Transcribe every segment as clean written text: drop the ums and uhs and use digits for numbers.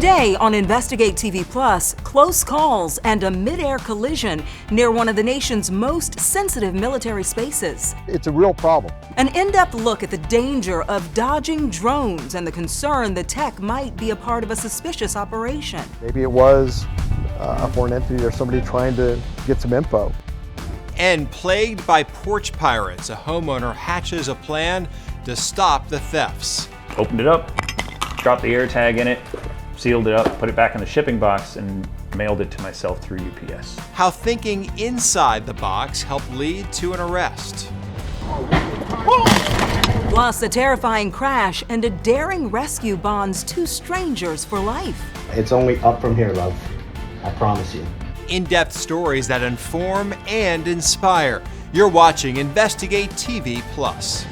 Today on Investigate TV Plus, close calls and a mid-air collision near one of the nation's most sensitive military spaces. It's a real problem. An in-depth look at the danger of dodging drones and the concern the tech might be a part of a suspicious operation. Maybe it was a foreign entity or somebody trying to get some info. And plagued by porch pirates, a homeowner hatches a plan to stop the thefts. Opened it up, dropped the air tag in it, sealed it up, put it back in the shipping box, and mailed it to myself through UPS. How thinking inside the box helped lead to an arrest. Plus, a terrifying crash and a daring rescue bonds two strangers for life. It's only up from here, love. I promise you. In-depth stories that inform and inspire. You're watching Investigate TV Plus.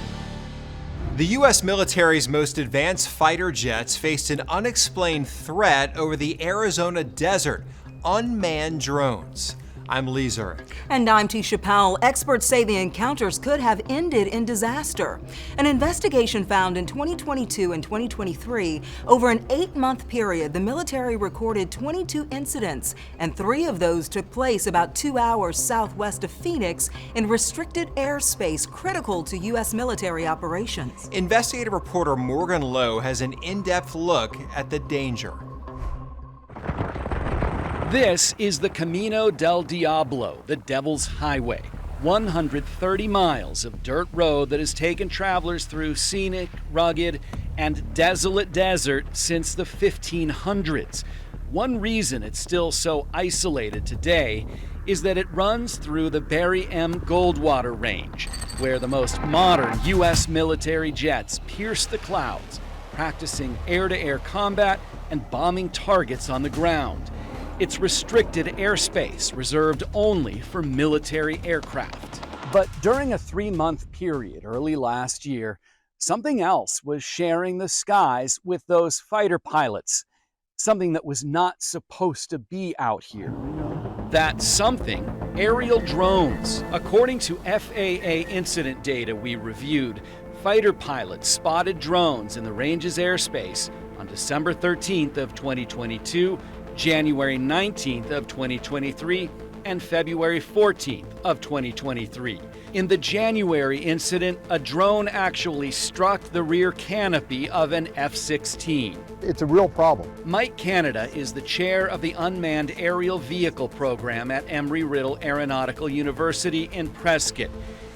The U.S. military's most advanced fighter jets faced an unexplained threat over the Arizona desert: unmanned drones. I'm Lee Zurich. And I'm Tisha Powell. Experts say the encounters could have ended in disaster. An investigation found in 2022 and 2023, over an 8-month period, the military recorded 22 incidents, and 3 of those took place about 2 hours southwest of Phoenix in restricted airspace critical to U.S. military operations. Investigative reporter Morgan Lowe has an in-depth look at the danger. This is the Camino del Diablo, the Devil's Highway, 130 miles of dirt road that has taken travelers through scenic, rugged, and desolate desert since the 1500s. One reason it's still so isolated today is that it runs through the Barry M. Goldwater Range, where the most modern U.S. military jets pierce the clouds, practicing air-to-air combat and bombing targets on the ground. It's restricted airspace reserved only for military aircraft. But during a 3-month period early last year, something else was sharing the skies with those fighter pilots, something that was not supposed to be out here. That something, aerial drones. According to FAA incident data we reviewed, fighter pilots spotted drones in the range's airspace on December 13th of 2022, January 19th of 2023, and February 14th of 2023. In the January incident, a drone actually struck the rear canopy of an F-16. It's a real problem. Mike Canada is the chair of the Unmanned Aerial Vehicle Program at Embry-Riddle Aeronautical University in Prescott.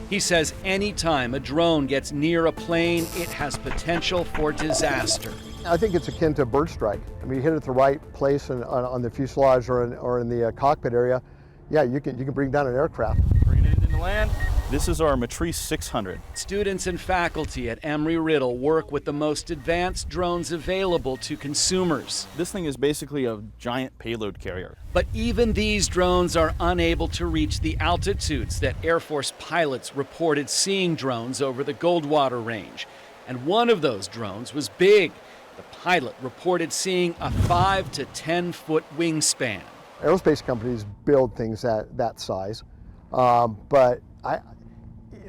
He says anytime a drone gets near a plane, it has potential for disaster. I think it's akin to a bird strike. I mean, you hit it at the right place on the fuselage or in the cockpit area, yeah, you can bring down an aircraft. Bringing it into land. This is our Matrice 600. Students and faculty at Embry-Riddle work with the most advanced drones available to consumers. This thing is basically a giant payload carrier. But even these drones are unable to reach the altitudes that Air Force pilots reported seeing drones over the Goldwater Range. And one of those drones was big. The pilot reported seeing a 5 to 10 foot wingspan. Aerospace companies build things that size, but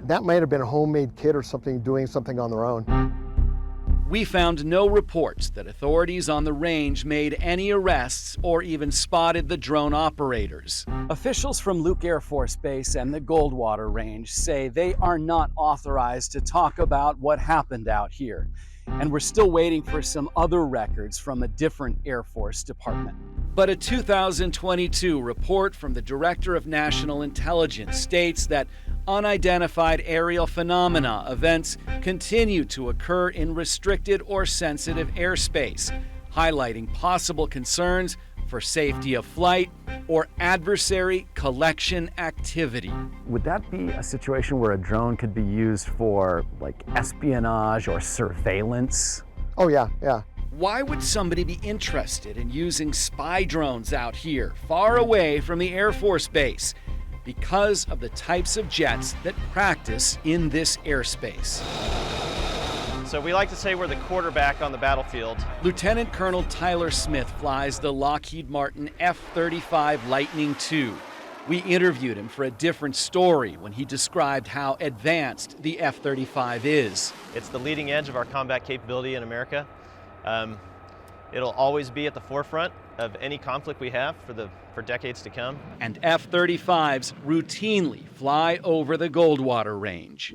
that might have been a homemade kit or something doing something on their own. We found no reports that authorities on the range made any arrests or even spotted the drone operators. Officials from Luke Air Force Base and the Goldwater Range say they are not authorized to talk about what happened out here. And we're still waiting for some other records from a different Air Force department. But a 2022 report from the Director of National Intelligence states that unidentified aerial phenomena events continue to occur in restricted or sensitive airspace, highlighting possible concerns for safety of flight or adversary collection activity. Would that be a situation where a drone could be used for like espionage or surveillance? Oh yeah. Why would somebody be interested in using spy drones out here, far away from the Air Force Base? Because of the types of jets that practice in this airspace. So we like to say we're the quarterback on the battlefield. Lieutenant Colonel Tyler Smith flies the Lockheed Martin F-35 Lightning II. We interviewed him for a different story when he described how advanced the F-35 is. It's the leading edge of our combat capability in America. It'll always be at the forefront of any conflict we have for decades to come. And F-35s routinely fly over the Goldwater Range.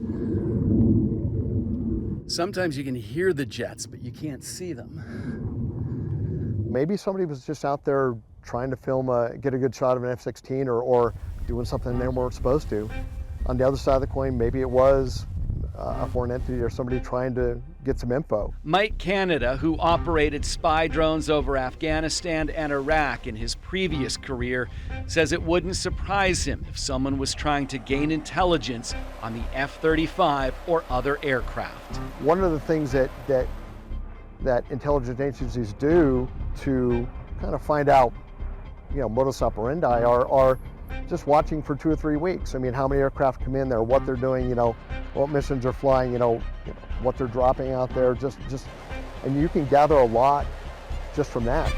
Sometimes you can hear the jets, but you can't see them. Maybe somebody was just out there trying to film, get a good shot of an F-16 or doing something they weren't supposed to. On the other side of the coin, maybe it was a foreign entity or somebody trying to get some info. Mike Canada, who operated spy drones over Afghanistan and Iraq in his previous career, says it wouldn't surprise him if someone was trying to gain intelligence on the F-35 or other aircraft. One of the things that intelligence agencies do to kind of find out, modus operandi are just watching for 2 or 3 weeks. I mean, how many aircraft come in there, what they're doing, what missions are flying, what they're dropping out there, and you can gather a lot just from that.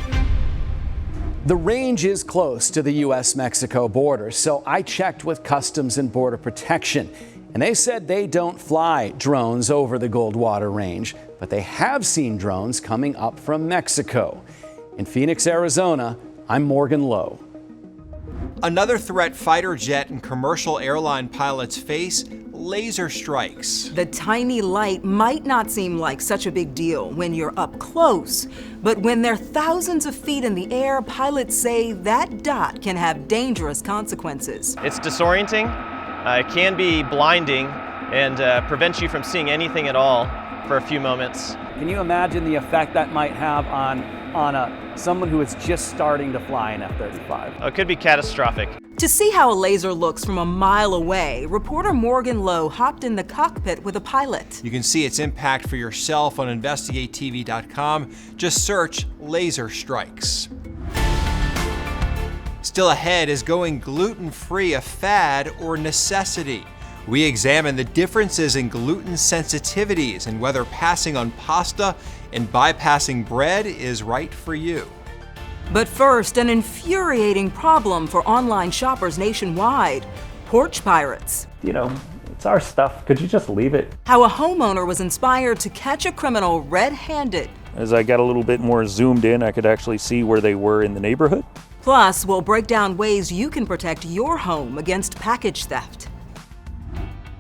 The range is close to the U.S.-Mexico border, so I checked with Customs and Border Protection, and they said they don't fly drones over the Goldwater Range, but they have seen drones coming up from Mexico. In Phoenix, Arizona, I'm Morgan Lowe. Another threat fighter jet and commercial airline pilots face: laser strikes. The tiny light might not seem like such a big deal when you're up close, but when they're thousands of feet in the air, pilots say that dot can have dangerous consequences. It's disorienting, it can be blinding, and prevents you from seeing anything at all for a few moments. Can you imagine the effect that might have on someone who is just starting to fly an F-35? It could be catastrophic. To see how a laser looks from a mile away, reporter Morgan Lowe hopped in the cockpit with a pilot. You can see its impact for yourself on InvestigateTV.com. Just search laser strikes. Still ahead, is going gluten-free a fad or necessity? We examine the differences in gluten sensitivities and whether passing on pasta and bypassing bread is right for you. But first, an infuriating problem for online shoppers nationwide: porch pirates. It's our stuff. Could you just leave it? How a homeowner was inspired to catch a criminal red-handed. As I got a little bit more zoomed in, I could actually see where they were in the neighborhood. Plus, we'll break down ways you can protect your home against package theft.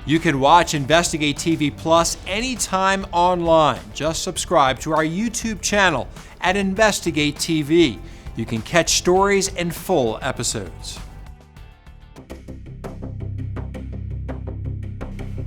You can watch Investigate TV Plus anytime online. Just subscribe to our YouTube channel at Investigate TV. You can catch stories and full episodes.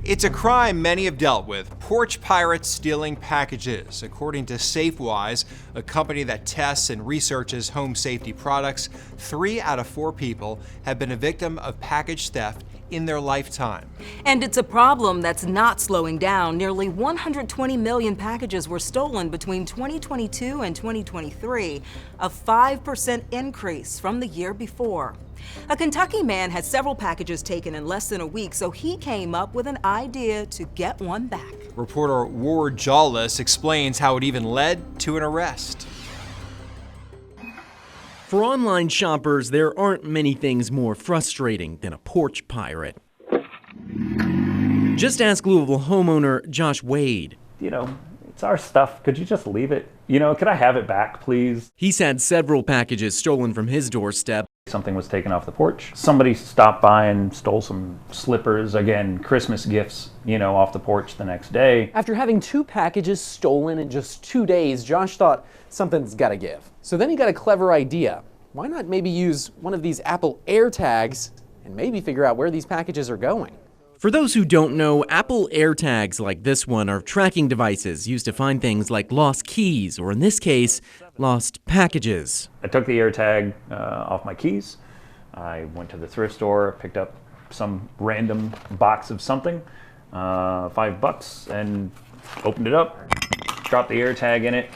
It's a crime many have dealt with: porch pirates stealing packages. According to SafeWise, a company that tests and researches home safety products, 3 out of 4 people have been a victim of package theft in their lifetime. And it's a problem that's not slowing down. Nearly 120 million packages were stolen between 2022 and 2023, a 5% increase from the year before. A Kentucky man had several packages taken in less than a week, so he came up with an idea to get one back. Reporter Ward Jawless explains how it even led to an arrest. For online shoppers, there aren't many things more frustrating than a porch pirate. Just ask Louisville homeowner Josh Wade. It's our stuff. Could you just leave it? Could I have it back, please? He's had several packages stolen from his doorstep. Something was taken off the porch. Somebody stopped by and stole some slippers, again, Christmas gifts, off the porch the next day. After having 2 packages stolen in just 2 days, Josh thought something's gotta give. So then he got a clever idea. Why not maybe use one of these Apple AirTags and maybe figure out where these packages are going? For those who don't know, Apple AirTags like this one are tracking devices used to find things like lost keys, or in this case, lost packages. I took the AirTag off my keys. I went to the thrift store, picked up some random box of something, $5, and opened it up, dropped the AirTag in it,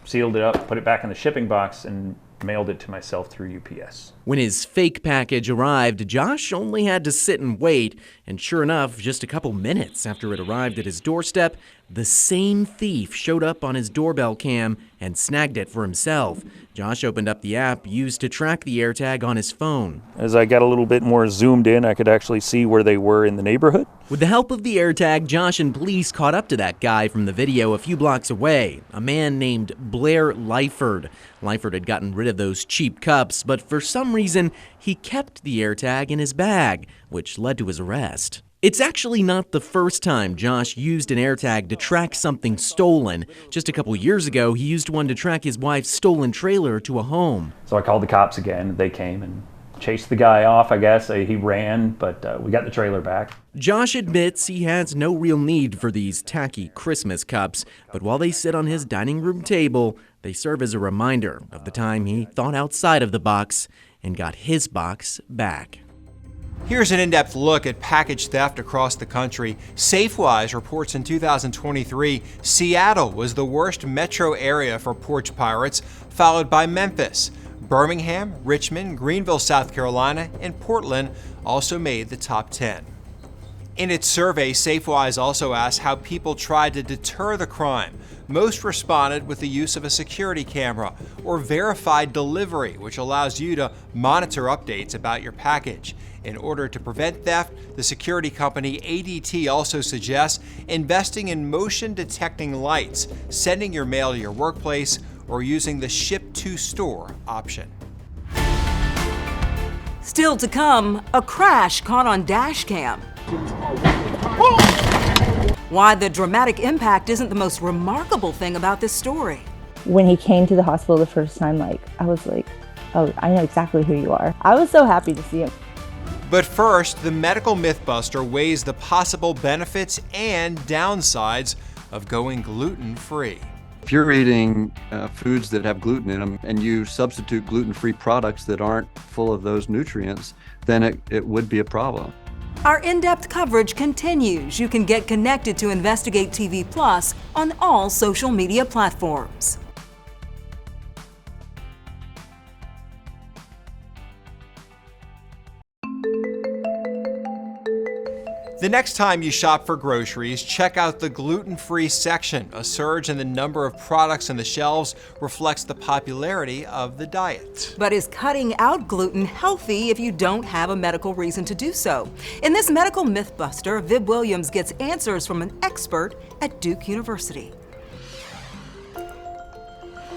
sealed it up, put it back in the shipping box, and mailed it to myself through UPS. When his fake package arrived, Josh only had to sit and wait, and sure enough, just a couple minutes after it arrived at his doorstep, The same thief showed up on his doorbell cam and snagged it for himself. Josh opened up the app used to track the AirTag on his phone. As I got a little bit more zoomed in, I could actually see where they were in the neighborhood. With the help of the AirTag, Josh and police caught up to that guy from the video a few blocks away, a man named Blair Lyford. Lyford had gotten rid of those cheap cups, but for some reason, he kept the AirTag in his bag, which led to his arrest. It's actually not the first time Josh used an AirTag to track something stolen. Just a couple years ago, he used one to track his wife's stolen trailer to a home. So I called the cops again. They came and chased the guy off, I guess. He ran, but we got the trailer back. Josh admits he has no real need for these tacky Christmas cups, but while they sit on his dining room table, they serve as a reminder of the time he thought outside of the box and got his box back. Here's an in-depth look at package theft across the country. Safewise reports in 2023, Seattle was the worst metro area for porch pirates, followed by Memphis. Birmingham, Richmond, Greenville, South Carolina, and Portland also made the top 10. In its survey, Safewise also asked how people tried to deter the crime. Most responded with the use of a security camera or verified delivery, which allows you to monitor updates about your package. In order to prevent theft, the security company ADT also suggests investing in motion detecting lights, sending your mail to your workplace, or using the ship to store option. Still to come, a crash caught on dash cam. Why the dramatic impact isn't the most remarkable thing about this story. When he came to the hospital the first time, I was like, oh, I know exactly who you are. I was so happy to see him. But first, the medical mythbuster weighs the possible benefits and downsides of going gluten-free. If you're eating foods that have gluten in them and you substitute gluten-free products that aren't full of those nutrients, then it would be a problem. Our in-depth coverage continues. You can get connected to Investigate TV Plus on all social media platforms. The next time you shop for groceries, check out the gluten-free section. A surge in the number of products on the shelves reflects the popularity of the diet. But is cutting out gluten healthy if you don't have a medical reason to do so? In this medical mythbuster, Viv Williams gets answers from an expert at Duke University.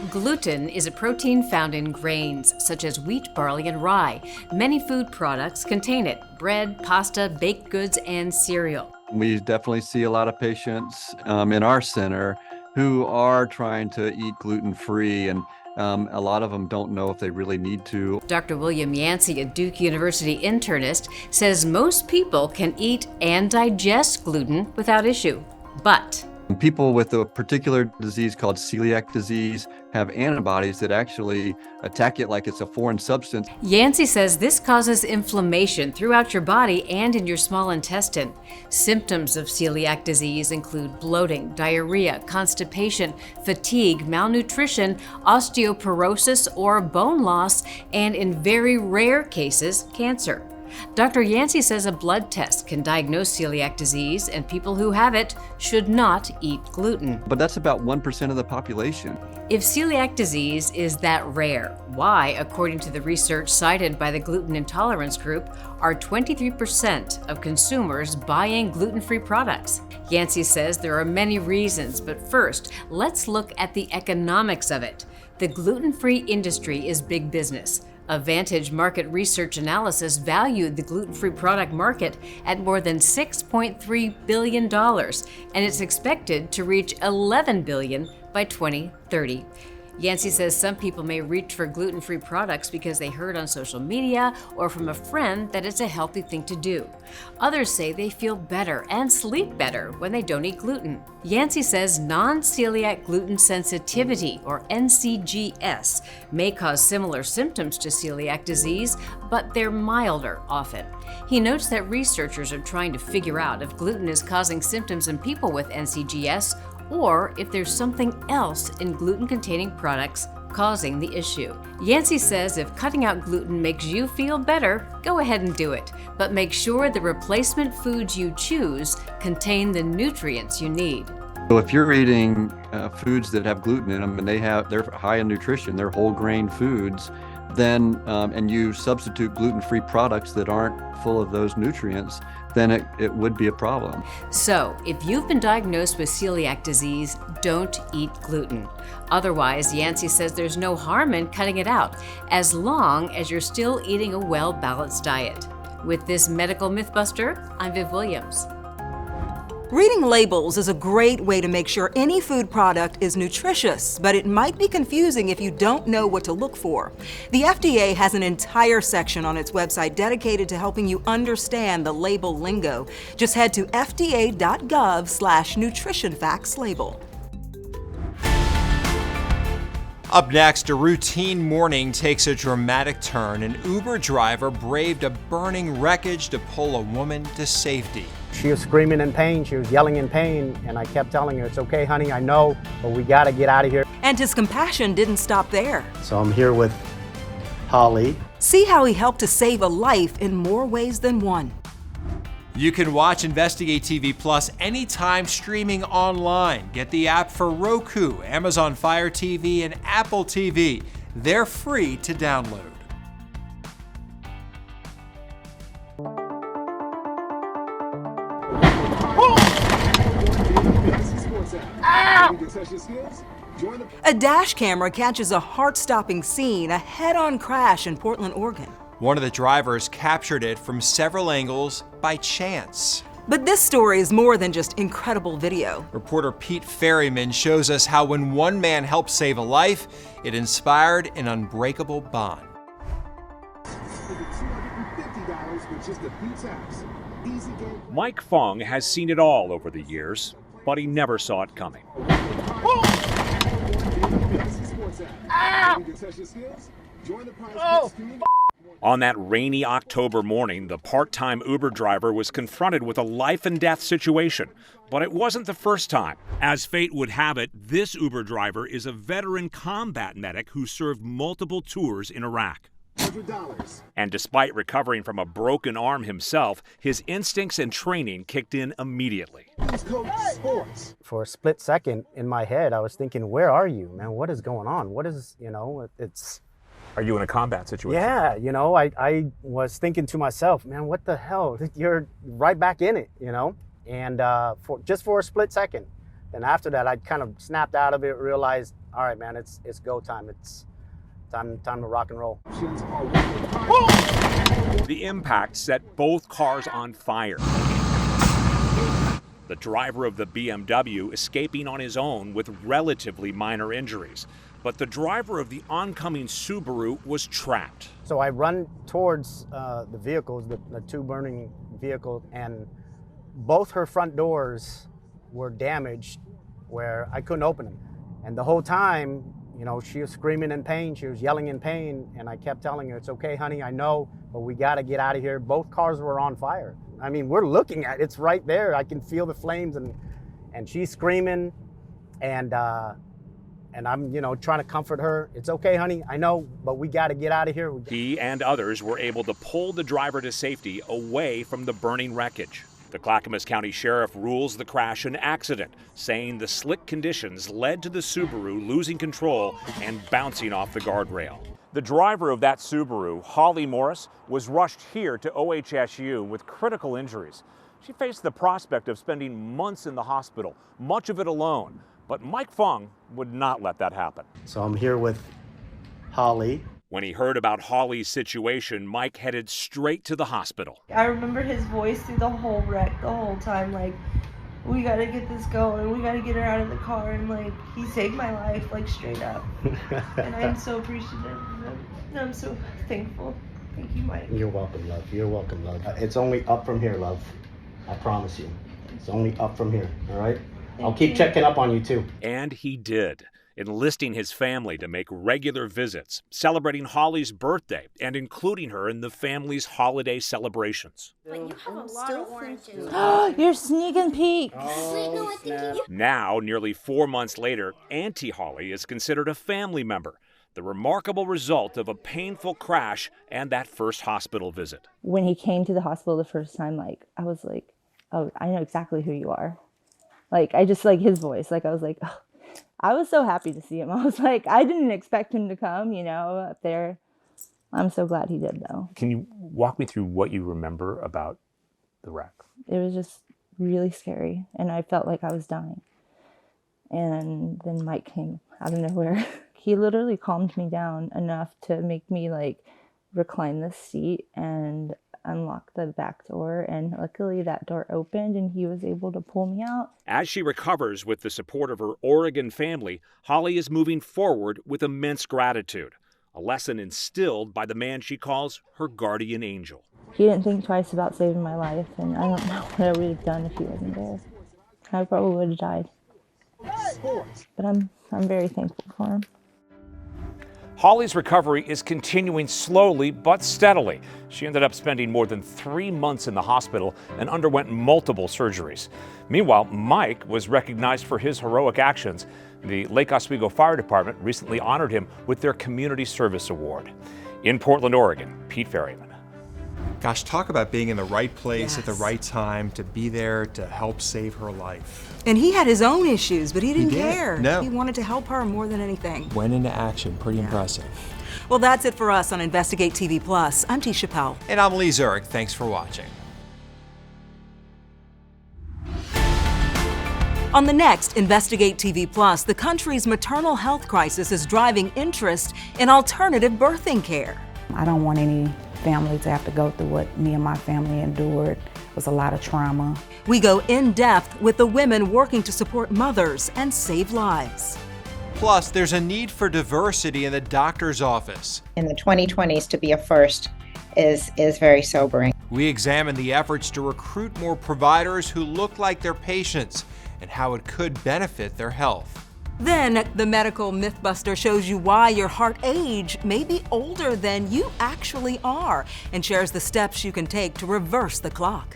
Gluten is a protein found in grains, such as wheat, barley, and rye. Many food products contain it: bread, pasta, baked goods, and cereal. We definitely see a lot of patients in our center who are trying to eat gluten-free, and a lot of them don't know if they really need to. Dr. William Yancey, a Duke University internist, says most people can eat and digest gluten without issue, but people with a particular disease called celiac disease have antibodies that actually attack it like it's a foreign substance. Yancey says this causes inflammation throughout your body and in your small intestine. Symptoms of celiac disease include bloating, diarrhea, constipation, fatigue, malnutrition, osteoporosis or bone loss, and in very rare cases, cancer. Dr. Yancey says a blood test can diagnose celiac disease, and people who have it should not eat gluten. But that's about 1% of the population. If celiac disease is that rare, why, according to the research cited by the Gluten Intolerance Group, are 23% of consumers buying gluten-free products? Yancey says there are many reasons, but first, let's look at the economics of it. The gluten-free industry is big business. A Vantage market research analysis valued the gluten-free product market at more than $6.3 billion, and it's expected to reach $11 billion by 2030. Yancey says some people may reach for gluten-free products because they heard on social media or from a friend that it's a healthy thing to do. Others say they feel better and sleep better when they don't eat gluten. Yancey says non-celiac gluten sensitivity, or NCGS, may cause similar symptoms to celiac disease, but they're milder often. He notes that researchers are trying to figure out if gluten is causing symptoms in people with NCGS or if there's something else in gluten-containing products causing the issue. Yancey says if cutting out gluten makes you feel better, go ahead and do it, but make sure the replacement foods you choose contain the nutrients you need. So if you're eating foods that have gluten in them and they're high in nutrition, they're whole grain foods, then and you substitute gluten-free products that aren't full of those nutrients, then it would be a problem. So, if you've been diagnosed with celiac disease, don't eat gluten. Otherwise, Yancey says there's no harm in cutting it out, as long as you're still eating a well-balanced diet. With this medical mythbuster, I'm Viv Williams. Reading labels is a great way to make sure any food product is nutritious, but it might be confusing if you don't know what to look for. The FDA has an entire section on its website dedicated to helping you understand the label lingo. Just head to fda.gov/nutritionfactslabel. Up next, a routine morning takes a dramatic turn. An Uber driver braved a burning wreckage to pull a woman to safety. She was screaming in pain, she was yelling in pain, and I kept telling her, it's okay, honey, I know, but we gotta get out of here. And his compassion didn't stop there. So I'm here with Holly. See how he helped to save a life in more ways than one. You can watch Investigate TV Plus anytime streaming online. Get the app for Roku, Amazon Fire TV, and Apple TV. They're free to download. A dash camera catches a heart-stopping scene, a head-on crash in Portland, Oregon. One of the drivers captured it from several angles by chance. But this story is more than just incredible video. Reporter Pete Ferryman shows us how when one man helped save a life, it inspired an unbreakable bond. Mike Fung has seen it all over the years, but he never saw it coming. On that rainy October morning, the part-time Uber driver was confronted with a life-and-death situation. But it wasn't the first time. As fate would have it, this Uber driver is a veteran combat medic who served multiple tours in Iraq. $100. And despite recovering from a broken arm himself, his instincts and training kicked in immediately. For a split second in my head, I was thinking, where are you, man? What is going on? What is, it's... Are you in a combat situation? Yeah, I was thinking to myself, man, what the hell? You're right back in it, And just for a split second. Then after that, I kind of snapped out of it, realized, all right, man, it's go time. It's time to rock and roll. The impact set both cars on fire. The driver of the BMW escaping on his own with relatively minor injuries. But the driver of the oncoming Subaru was trapped. So I run towards the vehicles, the two burning vehicles, and both her front doors were damaged where I couldn't open them. And the whole time, she was screaming in pain, she was yelling in pain, and I kept telling her, it's okay, honey, I know, but we gotta get out of here. Both cars were on fire. I mean, we're looking at it, it's right there. I can feel the flames, and she's screaming, and I'm, trying to comfort her. It's okay, honey, I know, but we got to get out of here. He and others were able to pull the driver to safety away from the burning wreckage. The Clackamas County Sheriff rules the crash an accident, saying the slick conditions led to the Subaru losing control and bouncing off the guardrail. The driver of that Subaru, Holly Morris, was rushed here to OHSU with critical injuries. She faced the prospect of spending months in the hospital, much of it alone. But Mike Fung would not let that happen. So I'm here with Holly. When he heard about Holly's situation, Mike headed straight to the hospital. I remember his voice through the whole wreck, the whole time, like, we gotta get this going, we gotta get her out of the car, and he saved my life, straight up. And I'm so appreciative of him, and I'm so thankful. Thank you, Mike. You're welcome, love. You're welcome, love. It's only up from here, love. I promise you. It's only up from here, all right? I'll keep checking up on you, too. And he did, enlisting his family to make regular visits, celebrating Holly's birthday, and including her in the family's holiday celebrations. But you have a lot of oranges. You're sneaking peek. Now, nearly 4 months later, Auntie Holly is considered a family member, the remarkable result of a painful crash and that first hospital visit. When he came to the hospital the first time, I was like, oh, I know exactly who you are. Like, I just like his voice. Like, I was like, oh. I was so happy to see him. I was like, I didn't expect him to come, you know, up there. I'm so glad he did, though. Can you walk me through what you remember about the wreck? It was just really scary, and I felt like I was dying. And then Mike came out of nowhere. He literally calmed me down enough to make me like recline the seat and unlock the back door, and luckily that door opened and he was able to pull me out. As she recovers with the support of her Oregon family, Holly is moving forward with immense gratitude, a lesson instilled by the man she calls her guardian angel. He didn't think twice about saving my life, and I don't know what I would have done if he wasn't there. I probably would have died. But I'm very thankful for him. Holly's recovery is continuing slowly but steadily. She ended up spending more than 3 months in the hospital and underwent multiple surgeries. Meanwhile, Mike was recognized for his heroic actions. The Lake Oswego Fire Department recently honored him with their Community Service Award. In Portland, Oregon, Pete Ferryman. Gosh, talk about being in the right place at the right time to be there to help save her life. And he had his own issues, but he didn't did. care. No. He wanted to help her more than anything. Went into action. Pretty impressive. Well, that's it for us on Investigate TV Plus. I'm T. Chappelle. And I'm Lee Zurich. Thanks for watching. On the next Investigate TV Plus, the country's maternal health crisis is driving interest in alternative birthing care. I don't want any family to have to go through what me and my family endured. It was a lot of trauma. We go in depth with the women working to support mothers and save lives. Plus, there's a need for diversity in the doctor's office. In the 2020s, to be a first is very sobering. We examine the efforts to recruit more providers who look like their patients and how it could benefit their health. Then, the medical Mythbuster shows you why your heart age may be older than you actually are and shares the steps you can take to reverse the clock.